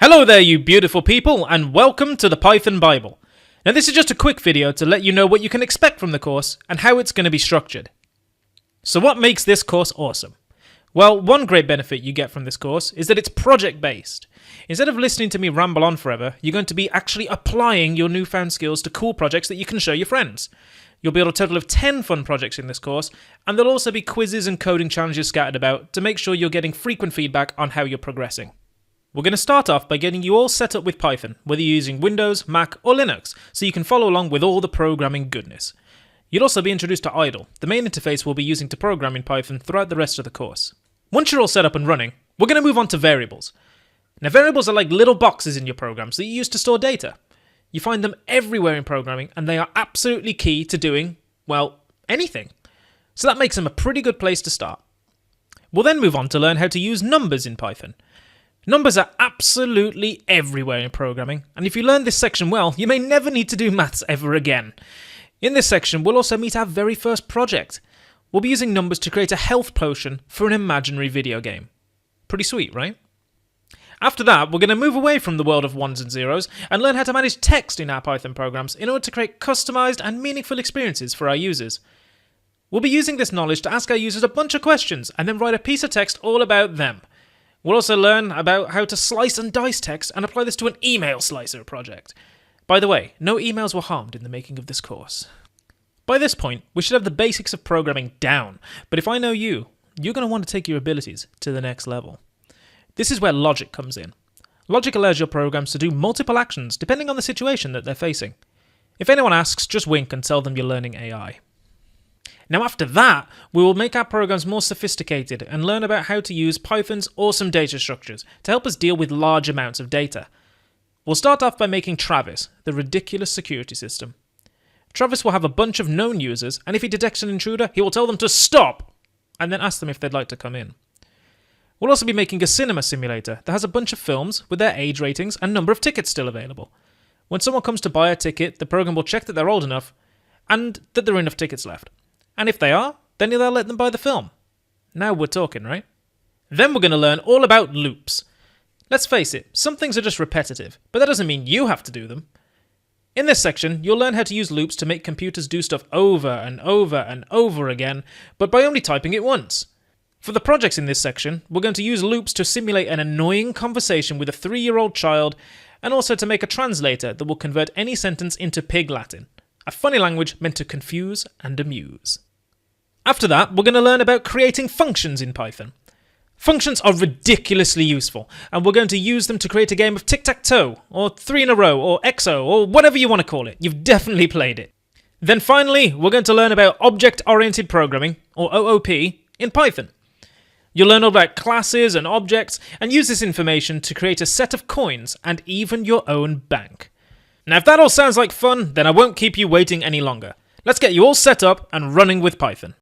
Hello there, you beautiful people, and welcome to the Python Bible. Now this is just a quick video to let you know what you can expect from the course and how it's going to be structured. So what makes this course awesome? Well, one great benefit you get from this course is that it's project based. Instead of listening to me ramble on forever, you're going to be actually applying your newfound skills to cool projects that you can show your friends. You'll build a total of 10 fun projects in this course, and there'll also be quizzes and coding challenges scattered about to make sure you're getting frequent feedback on how you're progressing. We're going to start off by getting you all set up with Python, whether you're using Windows, Mac or Linux, so you can follow along with all the programming goodness. You'll also be introduced to idle, the main interface we'll be using to program in Python throughout the rest of the course. Once you're all set up and running, we're going to move on to variables. Now variables are like little boxes in your programs that you use to store data. You find them everywhere in programming, and they are absolutely key to doing, well, anything. So that makes them a pretty good place to start. We'll then move on to learn how to use numbers in Python. Numbers are absolutely everywhere in programming, and if you learn this section well, you may never need to do maths ever again. In this section, we'll also meet our very first project. We'll be using numbers to create a health potion for an imaginary video game. Pretty sweet, right? After that, we're going to move away from the world of ones and zeros and learn how to manage text in our Python programs in order to create customized and meaningful experiences for our users. We'll be using this knowledge to ask our users a bunch of questions and then write a piece of text all about them. We'll also learn about how to slice and dice text and apply this to an email slicer project. By the way, no emails were harmed in the making of this course. By this point, we should have the basics of programming down, but if I know you, you're going to want to take your abilities to the next level. This is where logic comes in. Logic allows your programs to do multiple actions depending on the situation that they're facing. If anyone asks, just wink and tell them you're learning AI. Now after that, we will make our programs more sophisticated and learn about how to use Python's awesome data structures to help us deal with large amounts of data. We'll start off by making Travis, the ridiculous security system. Travis will have a bunch of known users, and if he detects an intruder, he will tell them to stop, and then ask them if they'd like to come in. We'll also be making a cinema simulator that has a bunch of films with their age ratings and number of tickets still available. When someone comes to buy a ticket, the program will check that they're old enough and that there are enough tickets left. And if they are, then they'll let them buy the film. Now we're talking, right? Then we're going to learn all about loops. Let's face it, some things are just repetitive, but that doesn't mean you have to do them. In this section, you'll learn how to use loops to make computers do stuff over and over and over again, but by only typing it once. For the projects in this section, we're going to use loops to simulate an annoying conversation with a 3-year-old child, and also to make a translator that will convert any sentence into Pig Latin, a funny language meant to confuse and amuse. After that, we're going to learn about creating functions in Python. Functions are ridiculously useful, and we're going to use them to create a game of tic-tac-toe, or 3 in a row, or XO, or whatever you want to call it. You've definitely played it. Then finally, we're going to learn about object-oriented programming, or OOP, in Python. You'll learn all about classes and objects, and use this information to create a set of coins and even your own bank. Now if that all sounds like fun, then I won't keep you waiting any longer. Let's get you all set up and running with Python.